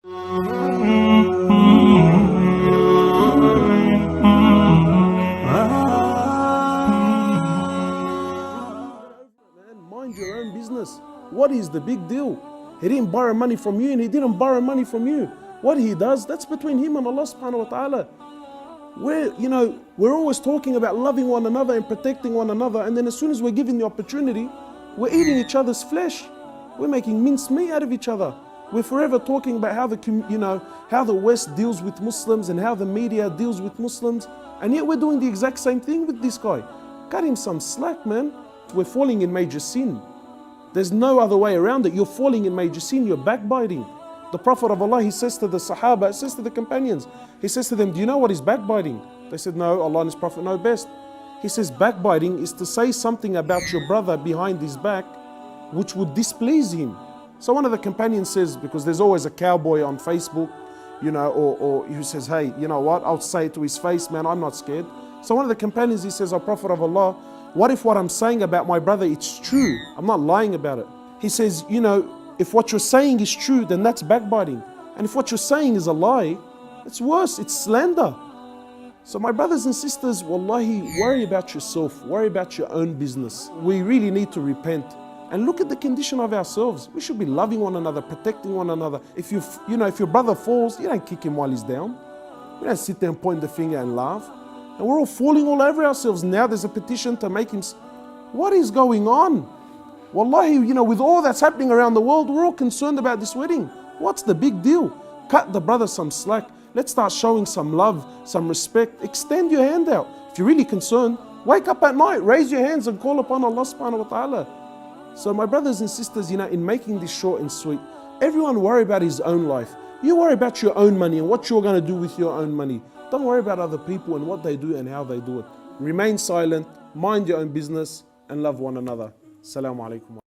Mind your own business. What is the big deal? He didn't borrow money from you and he didn't borrow money from you. What he does, that's between him and Allah subhanahu wa ta'ala. We're always talking about loving one another and protecting one another, and then as soon as we're given the opportunity, we're eating each other's flesh. We're making mincemeat out of each other. We're forever talking about how the West deals with Muslims and how the media deals with Muslims, and yet we're doing the exact same thing with this guy. Cut him some slack, man. We're falling in major sin. There's no other way around it. You're falling in major sin. You're backbiting. The Prophet of Allah, he says to the Sahaba, says to the companions, he says to them, do you know what is backbiting? They said, no, Allah and His Prophet know best. He says, backbiting is to say something about your brother behind his back which would displease him. So one of the companions says, because there's always a cowboy on Facebook, or who says, hey, you know what, I'll say it to his face, man, I'm not scared. So one of the companions, he says, oh Prophet of Allah, what if what I'm saying about my brother, it's true? I'm not lying about it. He says, if what you're saying is true, then that's backbiting. And if what you're saying is a lie, it's worse, it's slander. So my brothers and sisters, wallahi, worry about yourself, worry about your own business. We really need to repent and look at the condition of ourselves. We should be loving one another, protecting one another. If your brother falls, you don't kick him while he's down. We don't sit there and point the finger and laugh. And we're all falling all over ourselves. Now there's a petition to make him. What is going on? Wallahi, with all that's happening around the world, we're all concerned about this wedding. What's the big deal? Cut the brother some slack. Let's start showing some love, some respect. Extend your hand out. If you're really concerned, wake up at night, raise your hands and call upon Allah subhanahu wa ta'ala. So my brothers and sisters, in making this short and sweet, everyone worry about his own life. You worry about your own money and what you're going to do with your own money. Don't worry about other people and what they do and how they do it. Remain silent, mind your own business, and love one another. As-salamu alaykum.